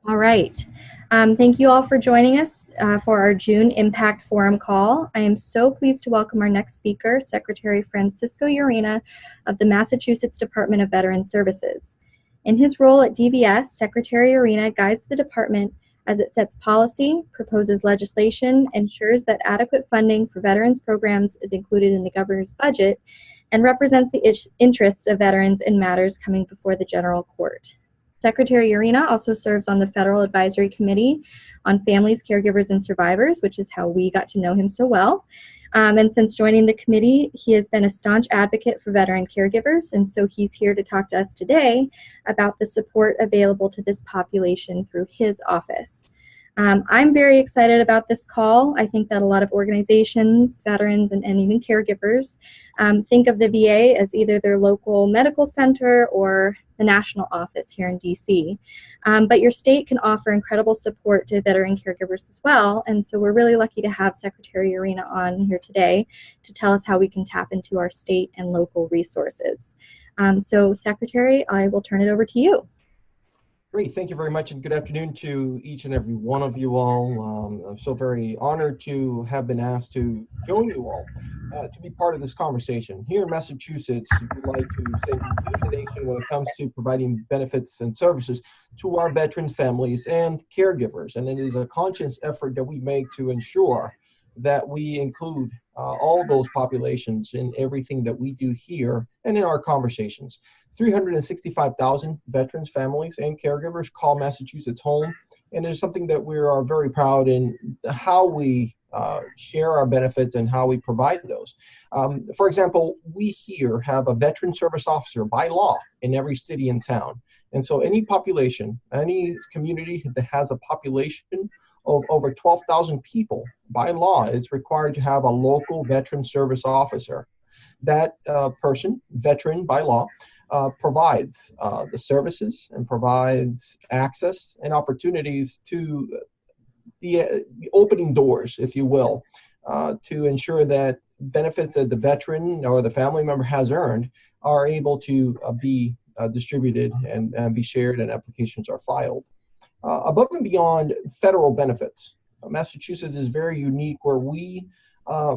All right. Thank you all for joining us for our June Impact Forum call. I am so pleased to welcome our next speaker, Secretary Francisco Urena of the Massachusetts Department of Veteran Services. In his role at DVS, Secretary Urena guides the department as it sets policy, proposes legislation, ensures that adequate funding for veterans programs is included in the governor's budget, and represents the interests of veterans in matters coming before the general court. Secretary Urena also serves on the Federal Advisory Committee on Families, Caregivers, and Survivors, which is how we got to know him so well. And since joining the committee, he has been a staunch advocate for veteran caregivers, and so he's here to talk to us today about the support available to this population through his office. I'm very excited about this call. I think that a lot of organizations, veterans, and even caregivers think of the VA as either their local medical center or the national office here in DC. But your state can offer incredible support to veteran caregivers as well. And so we're really lucky to have Secretary Urena on here today to tell us how we can tap into our state and local resources. So Secretary, I will turn it over to you. Great, thank you very much, and good afternoon to each and every one of you all. I'm so very honored to have been asked to join you all to be part of this conversation. Here in Massachusetts, we'd like to say we lead the nation when it comes to providing benefits and services to our veterans, families, and caregivers. And it is a conscious effort that we make to ensure that we include all those populations in everything that we do here and in our conversations. 365,000 veterans, families, and caregivers call Massachusetts home, and it's something that we are very proud in how we share our benefits and how we provide those. For example, we here have a veteran service officer by law in every city and town, and so any population, any community that has a population of over 12,000 people, by law, it's required to have a local veteran service officer. That person, veteran by law, provides the services and provides access and opportunities to the opening doors, if you will, to ensure that benefits that the veteran or the family member has earned are able to be distributed and be shared, and applications are filed. Above and beyond federal benefits, Massachusetts is very unique where we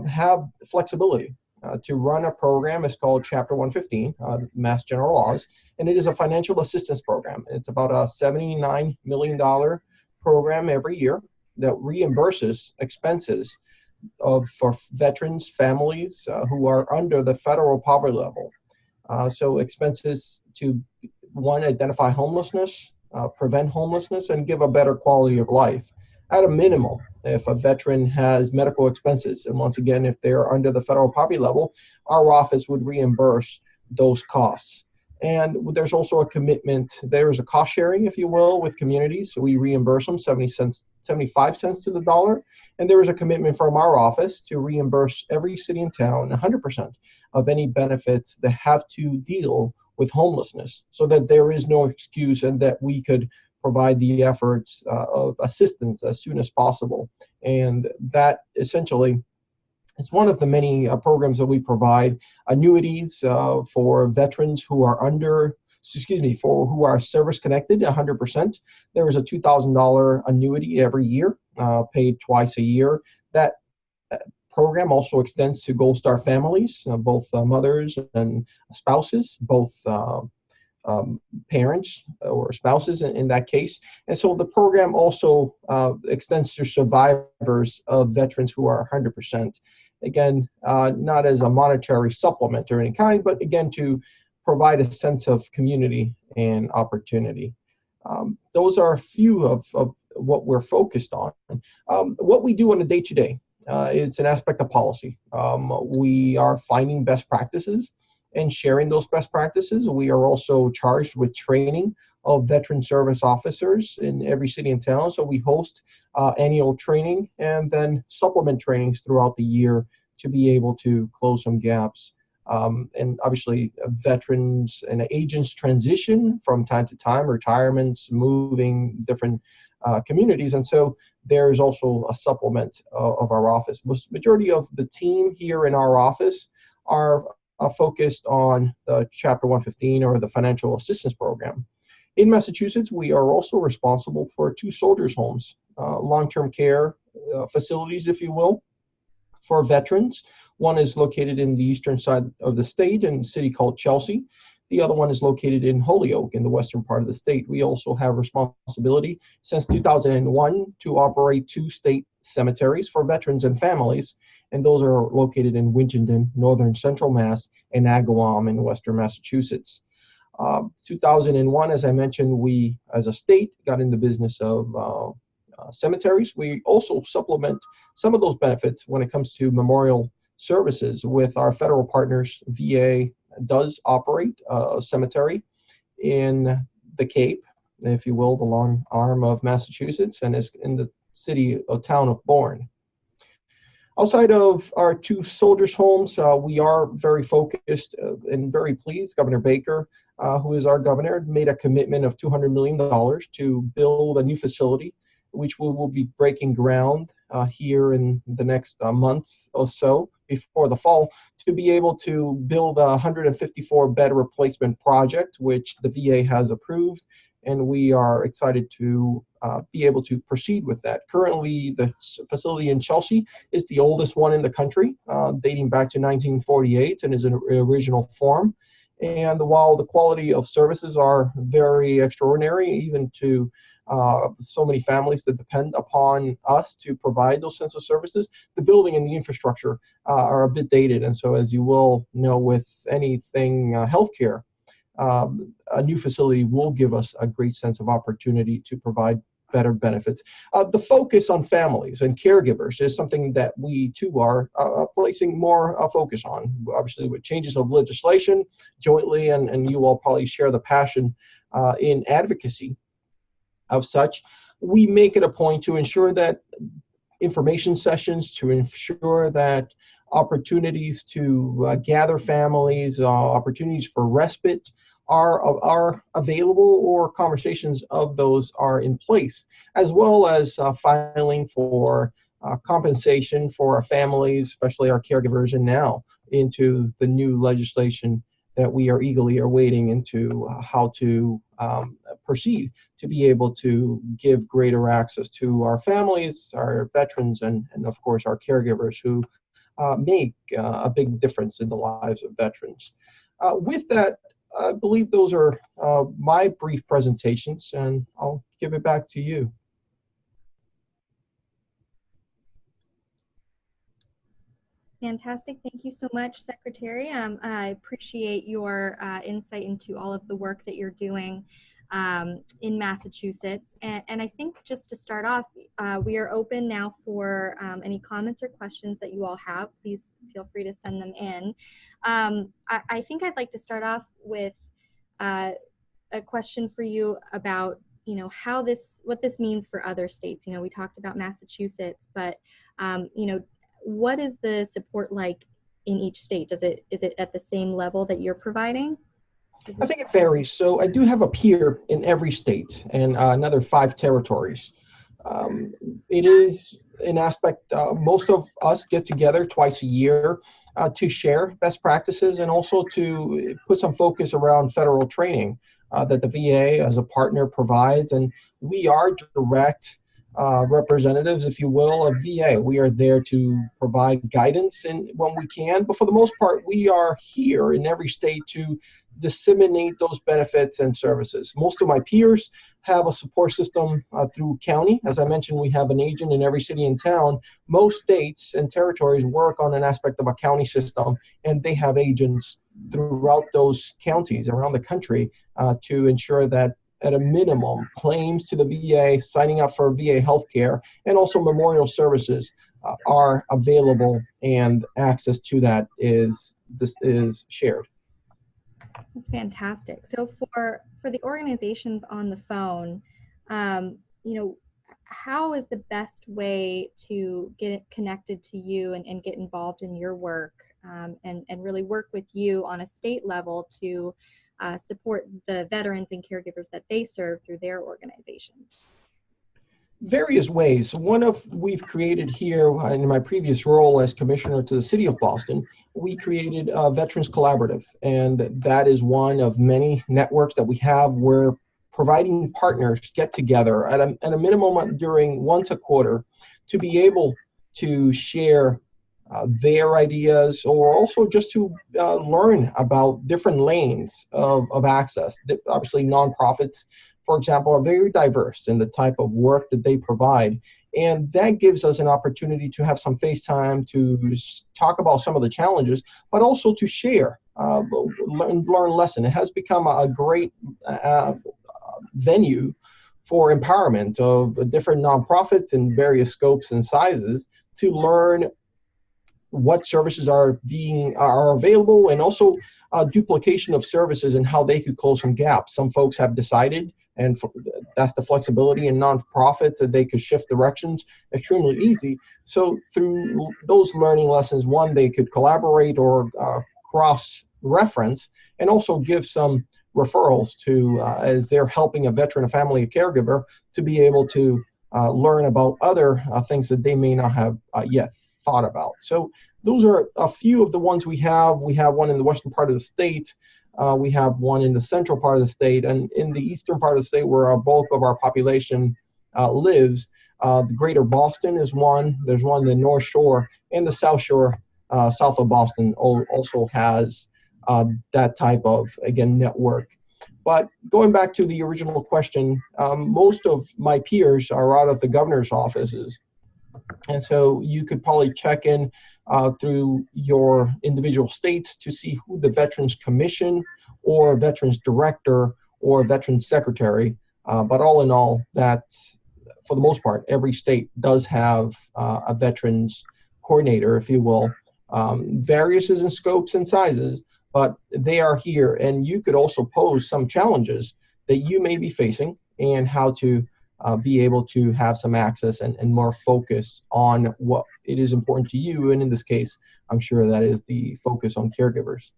have flexibility to run a program. It's called Chapter 115, Mass General Laws, and it is a financial assistance program. It's about a $79 million program every year that reimburses expenses for veterans, families who are under the federal poverty level. So expenses to, one, identify homelessness, prevent homelessness, and give a better quality of life. At a minimum, if a veteran has medical expenses, and once again, if they're under the federal poverty level, our office would reimburse those costs. And there's also a commitment, there is a cost sharing, if you will, with communities. So we reimburse them 75 cents to the dollar. And there is a commitment from our office to reimburse every city and town 100% of any benefits that have to deal with homelessness, so that there is no excuse and that we could provide the efforts of assistance as soon as possible. And that essentially is one of the many programs that we provide. Annuities for veterans who are who are service connected 100%. There is a $2,000 annuity every year, paid twice a year. That program also extends to Gold Star families, both mothers and spouses, both parents or spouses in that case. And so the program also extends to survivors of veterans who are 100%. Again, not as a monetary supplement or any kind, but again, to provide a sense of community and opportunity. Those are a few of what we're focused on. What we do on a day-to-day, it's an aspect of policy. We are finding best practices and sharing those best practices. We are also charged with training of veteran service officers in every city and town. So we host annual training and then supplement trainings throughout the year to be able to close some gaps. And obviously veterans and agents transition from time to time, retirements, moving, different communities. And so there's also a supplement of our office. Majority of the team here in our office are focused on the Chapter 115 or the financial assistance program. In Massachusetts, we are also responsible for 2 soldiers' homes, long-term care facilities, if you will, for veterans. One is located in the eastern side of the state in a city called Chelsea. The other one is located in Holyoke in the western part of the state. We also have responsibility since 2001 to operate 2 state cemeteries for veterans and families, and those are located in Winchendon, northern central Mass, and Agawam in western Massachusetts. 2001, as I mentioned, we as a state got in the business of cemeteries. We also supplement some of those benefits when it comes to memorial services with our federal partners. VA does operate a cemetery in the Cape, if you will, the long arm of Massachusetts, and is in the city or town of Bourne. Outside of our 2 soldiers' homes, we are very focused and very pleased. Governor Baker, who is our governor, made a commitment of $200 million to build a new facility, which we will be breaking ground here in the next months or so before the fall, to be able to build a 154-bed replacement project, which the VA has approved, and we are excited to be able to proceed with that. Currently, the facility in Chelsea is the oldest one in the country, dating back to 1948, and is in original form. And while the quality of services are very extraordinary, even to so many families that depend upon us to provide those sense of services, the building and the infrastructure are a bit dated. And so, as you will know, with anything healthcare, a new facility will give us a great sense of opportunity to provide better benefits. The focus on families and caregivers is something that we too are placing more focus on. Obviously, with changes of legislation jointly, and you all probably share the passion in advocacy of such, we make it a point to ensure that information sessions, to ensure that opportunities to gather families, opportunities for respite are available, or conversations of those are in place, as well as filing for compensation for our families, especially our caregivers, and now into the new legislation that we are eagerly awaiting into how to proceed to be able to give greater access to our families, our veterans, and of course our caregivers who make a big difference in the lives of veterans. With that, I believe those are my brief presentations, and I'll give it back to you. Fantastic. Thank you so much, Secretary. I appreciate your insight into all of the work that you're doing in Massachusetts. And I think just to start off, we are open now for any comments or questions that you all have. Please feel free to send them in. I think I'd like to start off with a question for you about, you know, what this means for other states. You know, we talked about Massachusetts, but you know, what is the support like in each state? Is it at the same level that you're providing? I think it varies. So I do have a peer in every state and another 5 territories. It is an aspect, most of us get together twice a year to share best practices, and also to put some focus around federal training that the VA as a partner provides. And we are direct representatives, if you will, of VA. We are there to provide guidance and when we can, but for the most part, we are here in every state to disseminate those benefits and services. Most of my peers have a support system through county. As I mentioned, we have an agent in every city and town. Most states and territories work on an aspect of a county system, and they have agents throughout those counties around the country to ensure that at a minimum, claims to the VA, signing up for VA healthcare, and also memorial services are available, and access to that is shared. That's fantastic. So for the organizations on the phone, you know, how is the best way to get connected to you and get involved in your work, and really work with you on a state level to support the veterans and caregivers that they serve through their organizations? Various ways. We've created here in my previous role as commissioner to the city of Boston, we created a Veterans Collaborative, and that is one of many networks that we have where providing partners get together at a minimum during once a quarter to be able to share their ideas, or also just to learn about different lanes of access. Obviously, nonprofits, for example, are very diverse in the type of work that they provide. And that gives us an opportunity to have some face time to talk about some of the challenges, but also to share, learn lesson. It has become a great venue for empowerment of different nonprofits in various scopes and sizes to learn what services are available, and also duplication of services and how they could close some gaps. Some folks have decided, and that's the flexibility in nonprofits, that they could shift directions extremely easy. So through those learning lessons, one, they could collaborate or cross-reference, and also give some referrals to, as they're helping a veteran, a family, a caregiver, to be able to learn about other things that they may not have yet thought about. So those are a few of the ones we have. We have one in the western part of the state. We have one in the central part of the state, and in the eastern part of the state, where a bulk of our population lives. The greater Boston is one. There's one in the North Shore, and the South Shore, south of Boston, also has that type of, again, network. But going back to the original question, most of my peers are out of the governor's offices. And so you could probably check in through your individual states to see who the Veterans Commission or Veterans Director or Veterans Secretary, but all in all, that's, for the most part, every state does have a Veterans Coordinator, if you will. Various in scopes and sizes, but they are here. And you could also pose some challenges that you may be facing, and how to be able to have some access and more focus on what it is important to you. And in this case, I'm sure that is the focus on caregivers.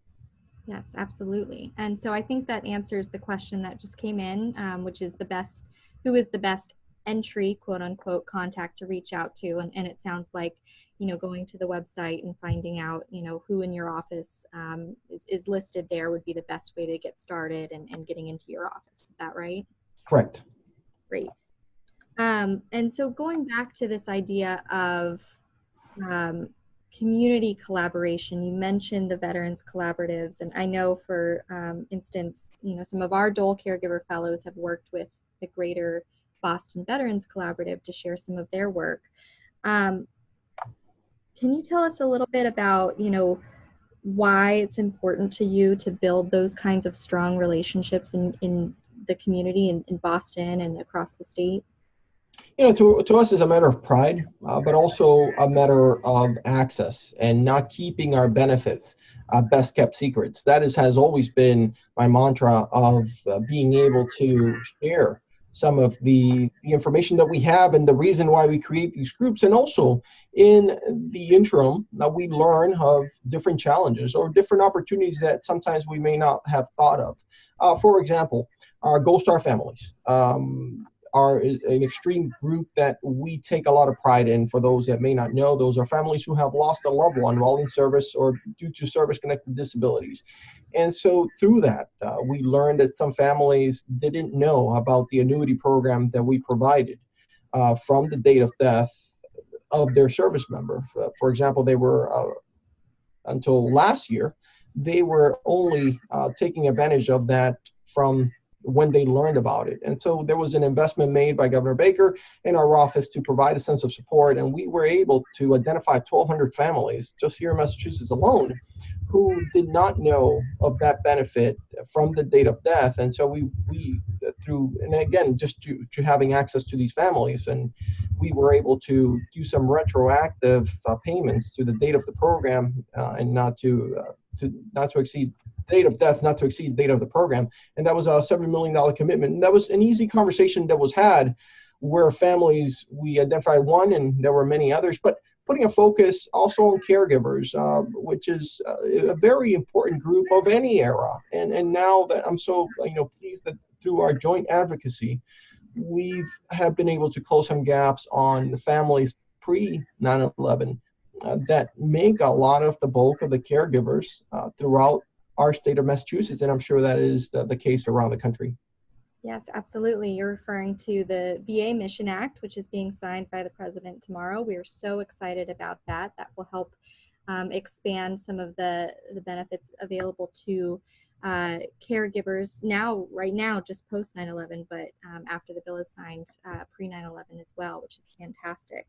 Yes, absolutely. And so I think that answers the question that just came in, which is who is the best entry, quote unquote, contact to reach out to. And it sounds like, going to the website and finding out, who in your office is listed there would be the best way to get started and getting into your office. Is that right? Correct. Great. And so going back to this idea of community collaboration, you mentioned the Veterans Collaboratives, and I know, for instance, some of our Dole Caregiver Fellows have worked with the Greater Boston Veterans Collaborative to share some of their work. Can you tell us a little bit about, why it's important to you to build those kinds of strong relationships in the community in Boston and across the state? To us, it's a matter of pride, but also a matter of access and not keeping our benefits best kept secrets. That has always been my mantra of being able to share some of the information that we have, and the reason why we create these groups. And also, in the interim, we learn of different challenges or different opportunities that sometimes we may not have thought of. For example, our Gold Star families are an extreme group that we take a lot of pride in. For those that may not know, those are families who have lost a loved one while in service or due to service-connected disabilities. And so through that, we learned that some families didn't know about the annuity program that we provided from the date of death of their service member. For example, they were, until last year, they were only taking advantage of that from when they learned about it. And so there was an investment made by Governor Baker in our office to provide a sense of support, and we were able to identify 1,200 families just here in Massachusetts alone who did not know of that benefit from the date of death. And so we through, and again, just to having access to these families, and we were able to do some retroactive payments to the date of the program, and not to exceed date of death, not to exceed date of the program. And that was a $7 million commitment. And that was an easy conversation that was had, where families, we identified one, and there were many others, but putting a focus also on caregivers, which is a very important group of any era. And now that I'm so pleased that through our joint advocacy, we have been able to close some gaps on the families pre 9/11 that make a lot of the bulk of the caregivers throughout our state of Massachusetts, and I'm sure that is the case around the country. Yes, absolutely. You're referring to the VA Mission Act, which is being signed by the president tomorrow. We are so excited about that. That will help expand some of the benefits available to caregivers now, right now, just post 9/11, but after the bill is signed, pre 9/11 as well, which is fantastic.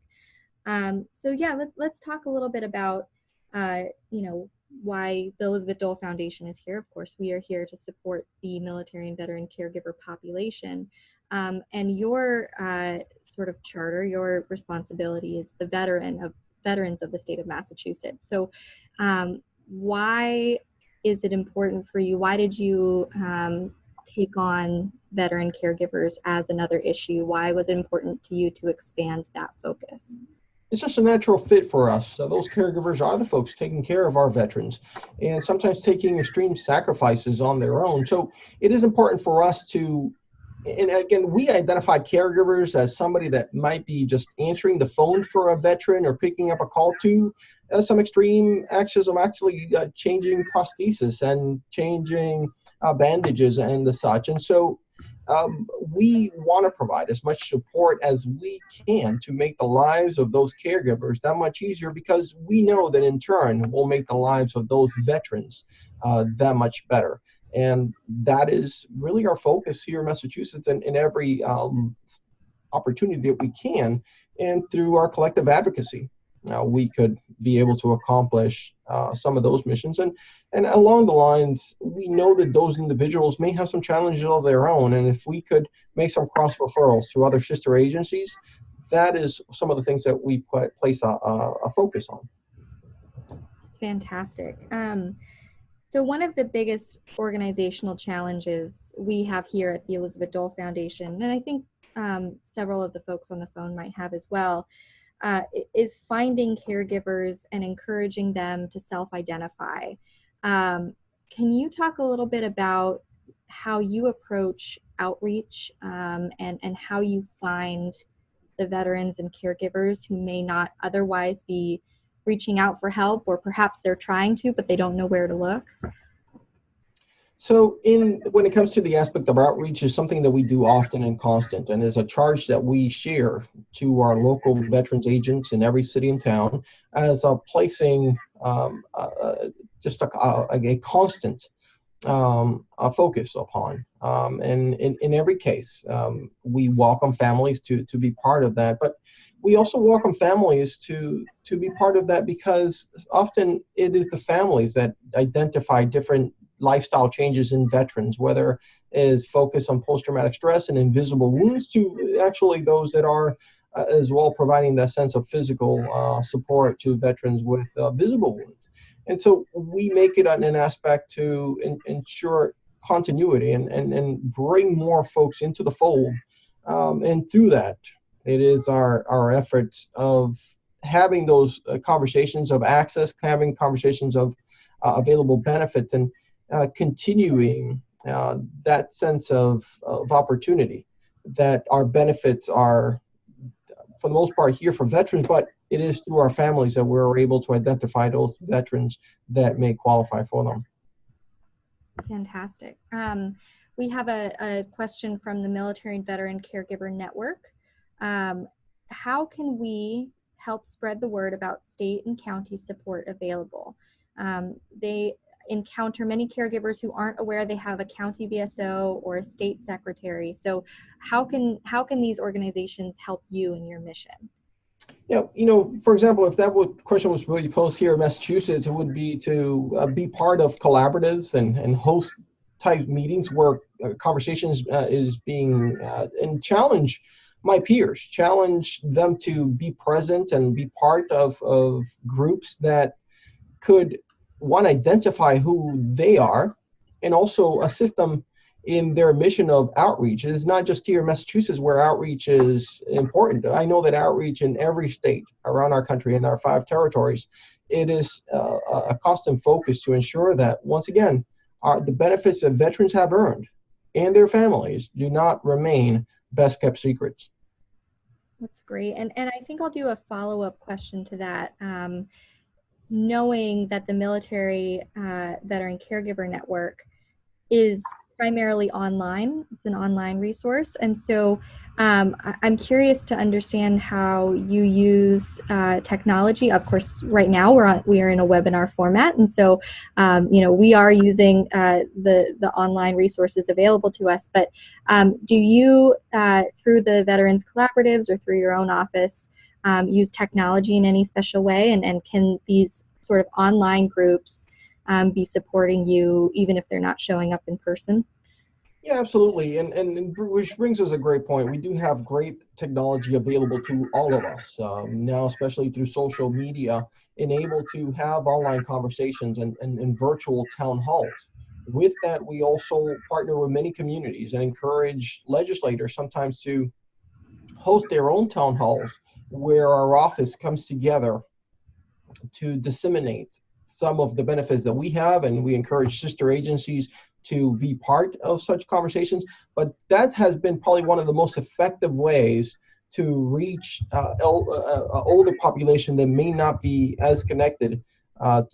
So yeah, let's talk a little bit about, uh, you know, why the Elizabeth Dole Foundation is here. Of course, we are here to support the military and veteran caregiver population. And your sort of charter, your responsibility is the veterans of the state of Massachusetts. So why is it important for you? Why did you take on veteran caregivers as another issue? Why was it important to you to expand that focus? It's just a natural fit for us. So those caregivers are the folks taking care of our veterans and sometimes taking extreme sacrifices on their own. So it is important for us to, and again, we identify caregivers as somebody that might be just answering the phone for a veteran or picking up a call to some extreme actions of actually changing prosthesis and changing bandages and the such. And so we want to provide as much support as we can to make the lives of those caregivers that much easier, because we know that in turn will make the lives of those veterans that much better. And that is really our focus here in Massachusetts, and in every opportunity that we can, and through our collective advocacy. We could be able to accomplish some of those missions. And along the lines, we know that those individuals may have some challenges of their own. And if we could make some cross referrals to other sister agencies, that is some of the things that we place a focus on. It's fantastic. So one of the biggest organizational challenges we have here at the Elizabeth Dole Foundation, and I think several of the folks on the phone might have as well, is finding caregivers and encouraging them to self-identify. Can you talk a little bit about how you approach outreach, and how you find the veterans and caregivers who may not otherwise be reaching out for help, or perhaps they're trying to, but they don't know where to look? So when it comes to the aspect of outreach, is something that we do often and constant, and is a charge that we share to our local veterans agents in every city and town as placing just a constant a focus upon. And in every case, we welcome families to be part of that, but we also welcome families to be part of that, because often it is the families that identify different lifestyle changes in veterans, whether it is focus on post-traumatic stress and invisible wounds, to actually those that are as well providing that sense of physical support to veterans with visible wounds. And so we make it an aspect to ensure continuity and bring more folks into the fold. And through that, it is our efforts of having those conversations of access, having conversations of available benefits, and continuing that sense of opportunity, that our benefits are, for the most part, here for veterans, but it is through our families that we're able to identify those veterans that may qualify for them. Fantastic. We have a question from the Military and Veteran Caregiver Network. How can we help spread the word about state and county support available? They encounter many caregivers who aren't aware they have a county VSO or a state secretary. So how can these organizations help you in your mission? Yeah, for example, if that question was really posed here in Massachusetts, it would be to be part of collaboratives and host type meetings where conversations is being and challenge my peers, challenge them to be present and be part of groups that could, one, identify who they are, and also assist them in their mission of outreach. It is not just here in Massachusetts where outreach is important. I know that outreach in every state around our country, in our 5 territories, it is a constant focus to ensure that, once again, the benefits that veterans have earned and their families do not remain best kept secrets. That's great. And I think I'll do a follow-up question to that. Knowing that the Military Veteran Caregiver Network is primarily online. It's an online resource. And so I'm curious to understand how you use technology. Of course, right now we are in a webinar format. And so, we are using the online resources available to us. But do you, through the Veterans Collaboratives or through your own office, use technology in any special way? And can these sort of online groups be supporting you even if they're not showing up in person? Yeah, absolutely. And which brings us a great point. We do have great technology available to all of us now, especially through social media, and able to have online conversations and virtual town halls. With that, we also partner with many communities and encourage legislators sometimes to host their own town halls where our office comes together to disseminate some of the benefits that we have, and we encourage sister agencies to be part of such conversations. But that has been probably one of the most effective ways to reach older population that may not be as connected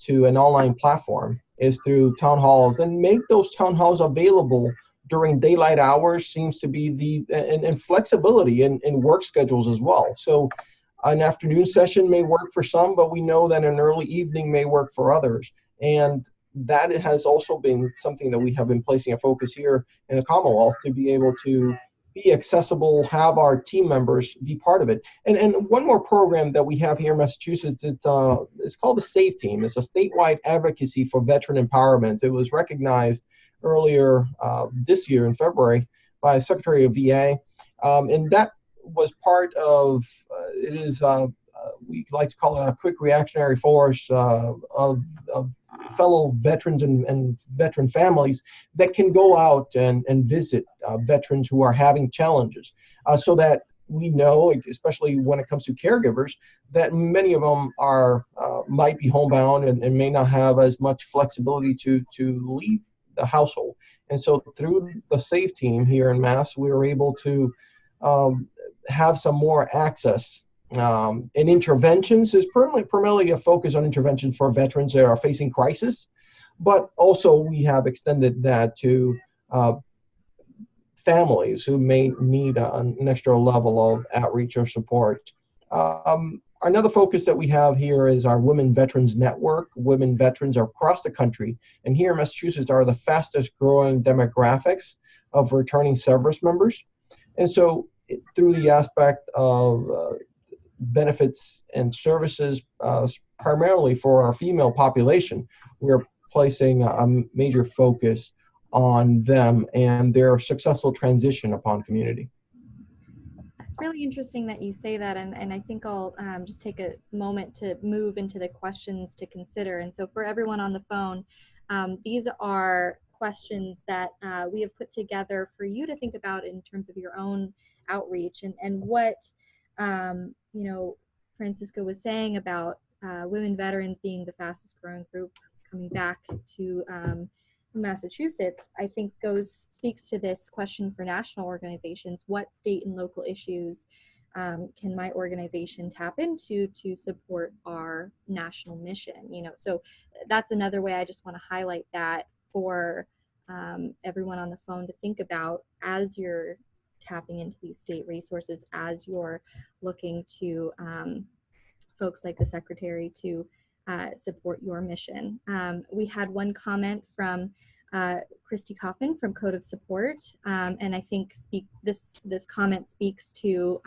to an online platform, is through town halls, and make those town halls available during daylight hours seems to be and flexibility in work schedules as well. So an afternoon session may work for some, but we know that an early evening may work for others. And that has also been something that we have been placing a focus here in the Commonwealth, to be able to be accessible, have our team members be part of it. And one more program that we have here in Massachusetts, it's called the SAFE Team. It's a statewide advocacy for veteran empowerment. It was recognized earlier this year in February by Secretary of VA. And that was part of, we like to call it a quick reactionary force of fellow veterans and veteran families that can go out and visit veterans who are having challenges, so that we know, especially when it comes to caregivers, that many of them are might be homebound and may not have as much flexibility to leave the household. And so through the SAFE Team here in Mass, we were able to have some more access. And interventions is primarily a focus on intervention for veterans that are facing crisis, but also we have extended that to families who may need an extra level of outreach or support. Another focus that we have here is our Women Veterans Network. Women veterans are across the country, and here in Massachusetts are the fastest growing demographics of returning service members. And so through the aspect of benefits and services, primarily for our female population, we're placing a major focus on them and their successful transition upon community. It's really interesting that you say that, and I think I'll just take a moment to move into the questions to consider. And so for everyone on the phone, these are questions that we have put together for you to think about in terms of your own outreach and what Francisco was saying about women veterans being the fastest growing group coming back to Massachusetts, I think speaks to this question for national organizations. What state and local issues can my organization tap into to support our national mission? So that's another way I just want to highlight that for everyone on the phone to think about as you're tapping into these state resources, as you're looking to folks like the Secretary to support your mission. We had one comment from Christy Coffin from Code of Support, and I think this comment speaks to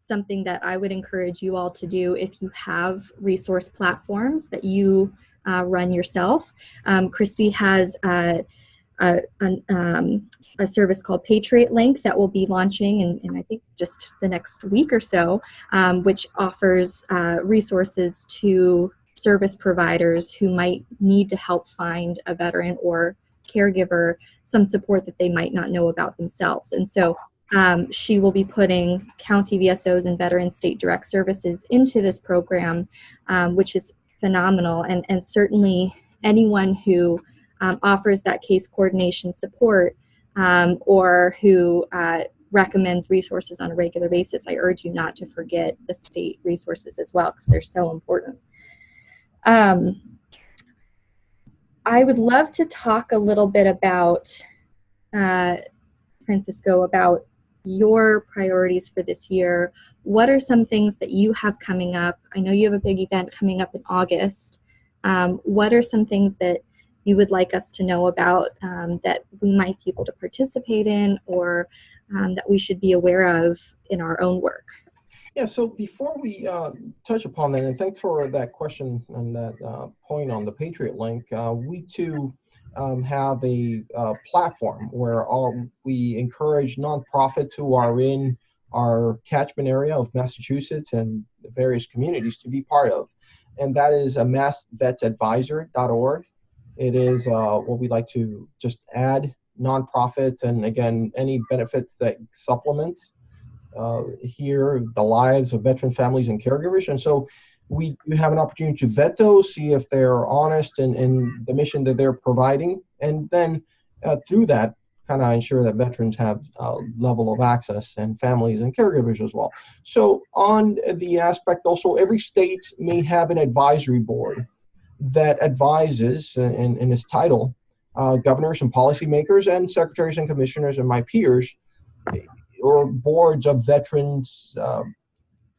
something that I would encourage you all to do if you have resource platforms that you run yourself. Christy has a service called Patriot Link that will be launching in I think just the next week or so, which offers resources to service providers who might need to help find a veteran or caregiver some support that they might not know about themselves. And so she will be putting county VSOs and veteran state direct services into this program, which is phenomenal. And certainly anyone who offers that case coordination support or who recommends resources on a regular basis, I urge you not to forget the state resources as well, because they're so important. I would love to talk a little bit about Francisco, about your priorities for this year. What are some things that you have coming up? I know you have a big event coming up in August. What are some things that you would like us to know about that we might be able to participate in, or that we should be aware of in our own work? Yeah, so before we touch upon that, and thanks for that question and that point on the Patriot Link, we too have a platform where we encourage nonprofits who are in our catchment area of Massachusetts and the various communities to be part of. And that is a massvetsadvisor.org. It is what we like to just add nonprofits and, again, any benefits that supplements here the lives of veteran families and caregivers. And so we have an opportunity to vet those, see if they're honest in the mission that they're providing, and then through that, kind of ensure that veterans have a level of access, and families and caregivers as well. So on the aspect also, every state may have an advisory board that advises, in its title, governors and policymakers and secretaries and commissioners and my peers, or boards of veterans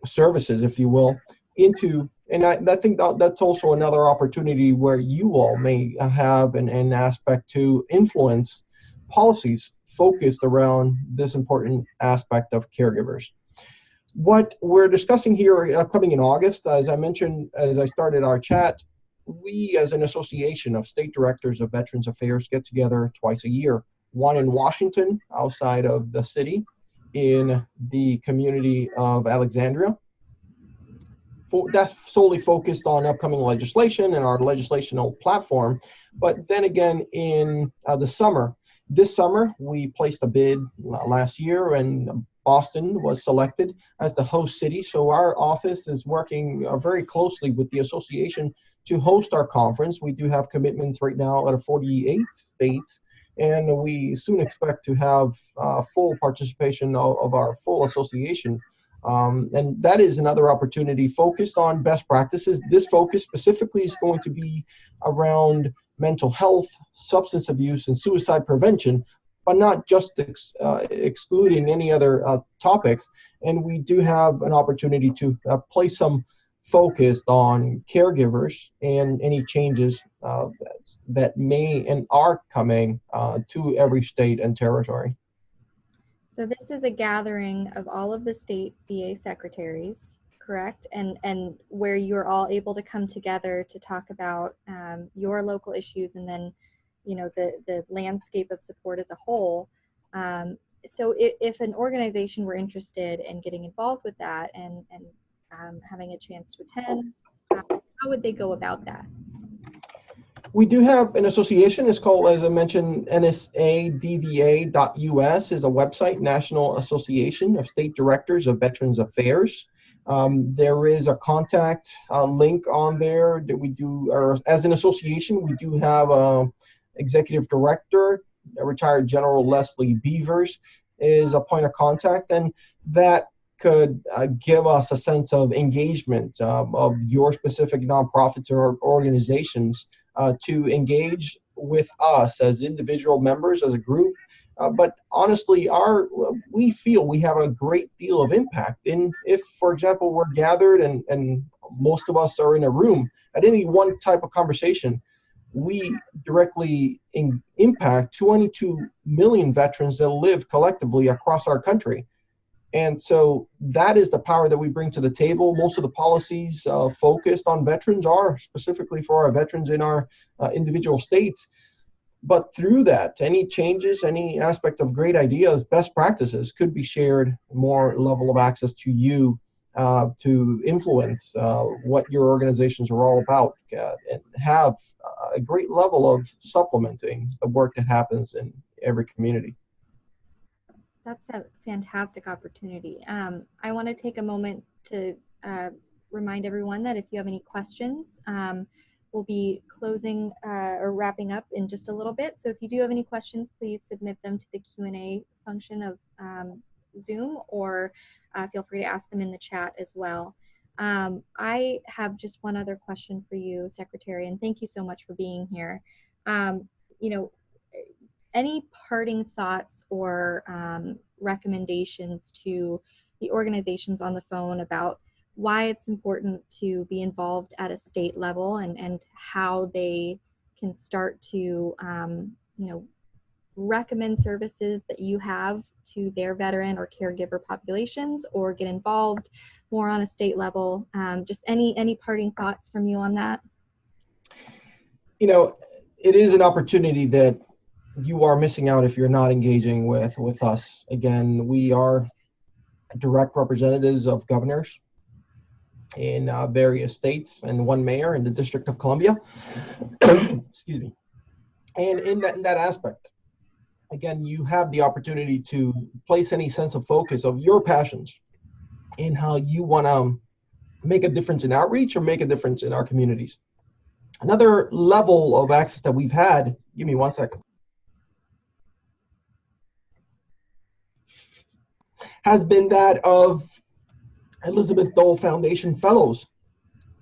services, if you will, into, and I think that's also another opportunity where you all may have an aspect to influence policies focused around this important aspect of caregivers. What we're discussing here upcoming in August, as I mentioned as I started our chat, we as an association of state directors of Veterans Affairs get together twice a year, one in Washington outside of the city, in the community of Alexandria. That's solely focused on upcoming legislation and our legislational platform. But then again, in the summer, this summer, we placed a bid last year, and Boston was selected as the host city. So our office is working very closely with the association to host our conference. We do have commitments right now out of 48 states, and we soon expect to have full participation of our full association. And that is another opportunity focused on best practices. This focus specifically is going to be around mental health, substance abuse, and suicide prevention, but not just excluding any other topics. And we do have an opportunity to place some focus on caregivers and any changes that may and are coming to every state and territory. So this is a gathering of all of the state VA secretaries, correct? And where you're all able to come together to talk about your local issues, and then, you know, the landscape of support as a whole. So if an organization were interested in getting involved with that and having a chance to attend, how would they go about that? We do have an association. It's called, as I mentioned, NSADVA.us is a website, National Association of State Directors of Veterans Affairs. There is a contact link on there that we do, or as an association, we do have a executive director, retired General Leslie Beavers is a point of contact, and that could give us a sense of engagement of your specific nonprofits or organizations to engage with us as individual members, as a group. But honestly, we feel we have a great deal of impact. If, for example, we're gathered and most of us are in a room at any one type of conversation, we directly impact 22 million veterans that live collectively across our country. And so that is the power that we bring to the table. Most of the policies focused on veterans are specifically for our veterans in our individual states. But through that, any changes, any aspect of great ideas, best practices could be shared, more level of access to you to influence what your organizations are all about, and have a great level of supplementing the work that happens in every community. That's a fantastic opportunity. I want to take a moment to remind everyone that if you have any questions, we'll be closing or wrapping up in just a little bit. So if you do have any questions, please submit them to the Q&A function of Zoom, or feel free to ask them in the chat as well. I have just one other question for you, Secretary, and thank you so much for being here. You know, any parting thoughts or recommendations to the organizations on the phone about why it's important to be involved at a state level, and how they can start to recommend services that you have to their veteran or caregiver populations, or get involved more on a state level. Just any parting thoughts from you on that? It is an opportunity that you are missing out if you're not engaging with us. Again, we are direct representatives of governors in various states and one mayor in the District of Columbia. Excuse me. And in that aspect, again, you have the opportunity to place any sense of focus of your passions in how you want to make a difference in outreach or make a difference in our communities. Another level of access that we've had, give me one second, has been that of Elizabeth Dole Foundation Fellows.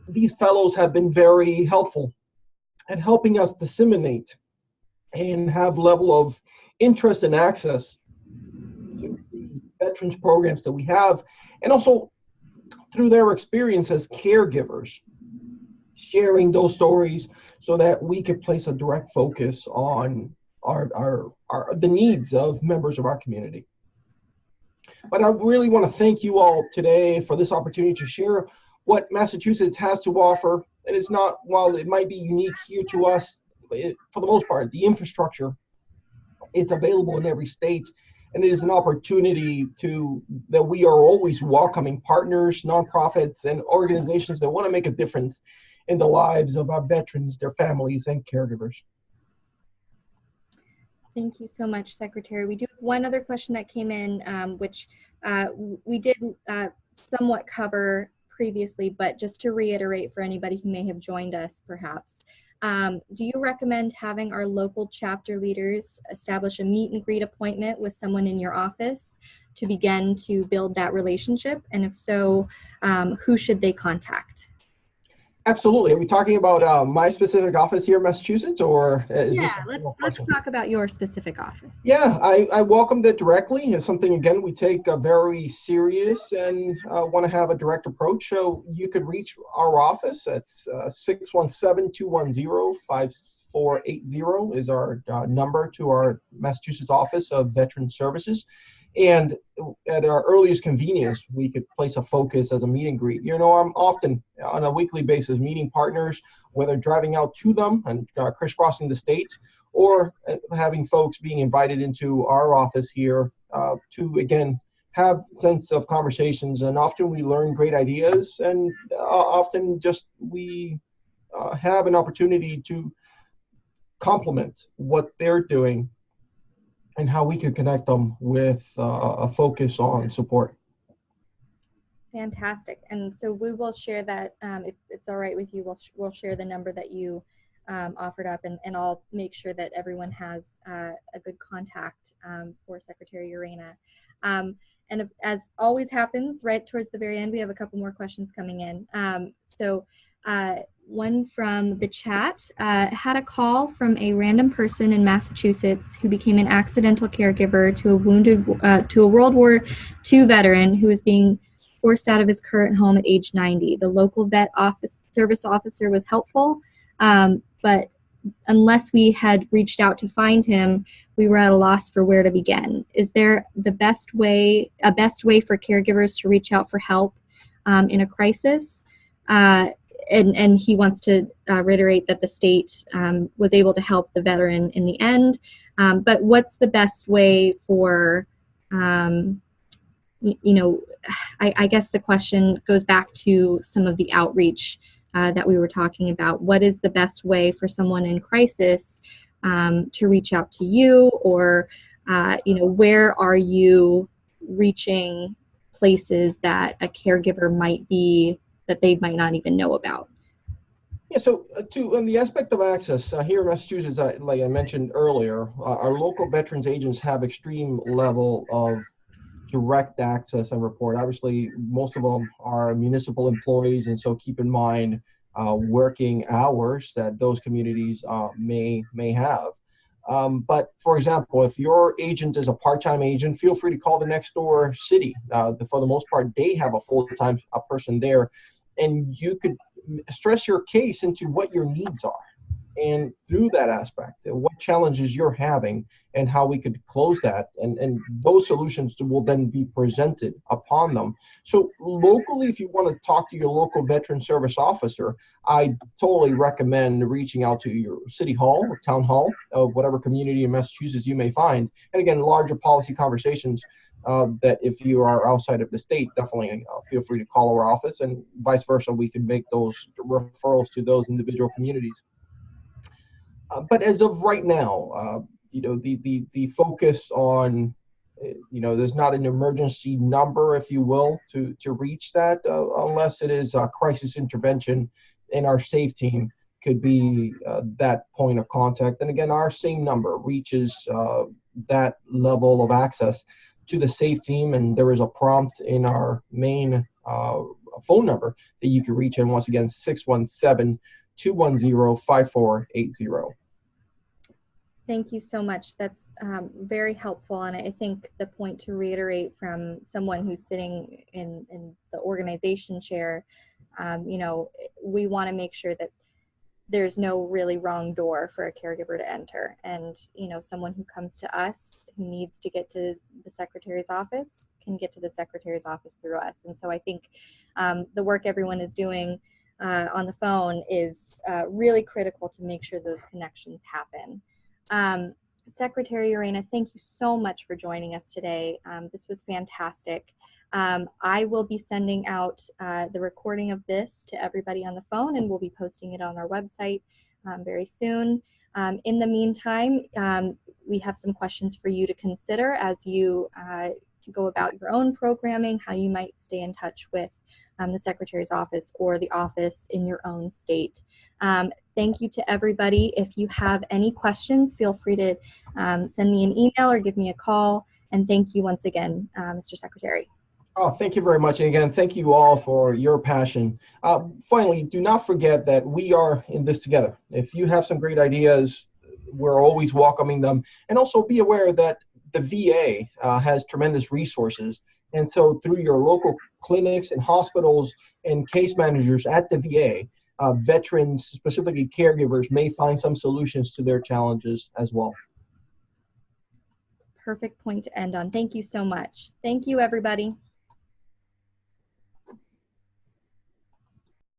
These fellows have been very helpful at helping us disseminate and have level of interest and access to the veterans programs that we have, and also through their experience as caregivers, sharing those stories so that we could place a direct focus on the needs of members of our community. But I really want to thank you all today for this opportunity to share what Massachusetts has to offer. And it's not, while it might be unique here to us, for the most part, the infrastructure, it's available in every state. And it is an opportunity that we are always welcoming partners, nonprofits, and organizations that want to make a difference in the lives of our veterans, their families, and caregivers. Thank you so much, Secretary. We do have one other question that came in, which we did somewhat cover previously, but just to reiterate for anybody who may have joined us perhaps, do you recommend having our local chapter leaders establish a meet and greet appointment with someone in your office to begin to build that relationship? And if so, who should they contact? Absolutely. Are we talking about my specific office here in Massachusetts, or is this? Let's talk about your specific office. Yeah, I welcomed it directly. It's something, again, we take very serious and want to have a direct approach. So you could reach our office. That's 617-210-5480 is our number to our Massachusetts Office of Veteran Services. And at our earliest convenience, we could place a focus as a meet and greet. I'm often on a weekly basis meeting partners, whether driving out to them and crisscrossing the state, or having folks being invited into our office here to, again, have sense of conversations. And often we learn great ideas, and often just we have an opportunity to complement what they're doing and how we could connect them with a focus on support. Fantastic. And so we will share that, if it's all right with you, we'll share the number that you offered up, and I'll make sure that everyone has a good contact for Secretary Urena. And as always happens, right towards the very end, we have a couple more questions coming in. One from the chat, had a call from a random person in Massachusetts who became an accidental caregiver to a World War II veteran who was being forced out of his current home at age 90. The local service officer was helpful, but unless we had reached out to find him, we were at a loss for where to begin. Is there a best way for caregivers to reach out for help in a crisis? And he wants to reiterate that the state was able to help the veteran in the end. But what's the best way for, I guess the question goes back to some of the outreach that we were talking about. What is the best way for someone in crisis to reach out to you, or, where are you reaching places that a caregiver might be that they might not even know about? Yeah, so on the aspect of access, here in Massachusetts, like I mentioned earlier, our local veterans agents have extreme level of direct access and report. Obviously, most of them are municipal employees, and so keep in mind working hours that those communities may have. But for example, if your agent is a part-time agent, feel free to call the next door city. For the most part, they have a full-time person there, and you could stress your case into what your needs are. And through that aspect, what challenges you're having and how we could close that. And those solutions will then be presented upon them. So locally, if you want to talk to your local veteran service officer, I totally recommend reaching out to your city hall or town hall of whatever community in Massachusetts you may find. And again, larger policy conversations that if you are outside of the state, definitely feel free to call our office, and vice versa. We can make those referrals to those individual communities. But as of right now, the focus on, there's not an emergency number, if you will, to reach that, unless it is a crisis intervention, and our SAFE team could be that point of contact. And again, our same number reaches that level of access to the SAFE team, and there is a prompt in our main phone number that you can reach in. Once again, 617-210-5480. Thank you so much. That's very helpful. And I think the point to reiterate from someone who's sitting in the organization chair, we want to make sure that there's no really wrong door for a caregiver to enter. And, someone who comes to us who needs to get to the secretary's office can get to the secretary's office through us. And so I think the work everyone is doing on the phone is really critical to make sure those connections happen. Secretary Urena, thank you so much for joining us today. This was fantastic. I will be sending out the recording of this to everybody on the phone, and we'll be posting it on our website very soon. In the meantime, we have some questions for you to consider as you go about your own programming, how you might stay in touch with the Secretary's office or the office in your own state. Thank you to everybody. If you have any questions, feel free to send me an email or give me a call. And thank you once again, Mr. Secretary. Oh, thank you very much. And again, thank you all for your passion. Finally, do not forget that we are in this together. If you have some great ideas, we're always welcoming them. And also be aware that the VA has tremendous resources. And so through your local clinics and hospitals and case managers at the VA, veterans, specifically caregivers, may find some solutions to their challenges as well. Perfect point to end on. Thank you so much. Thank you, everybody.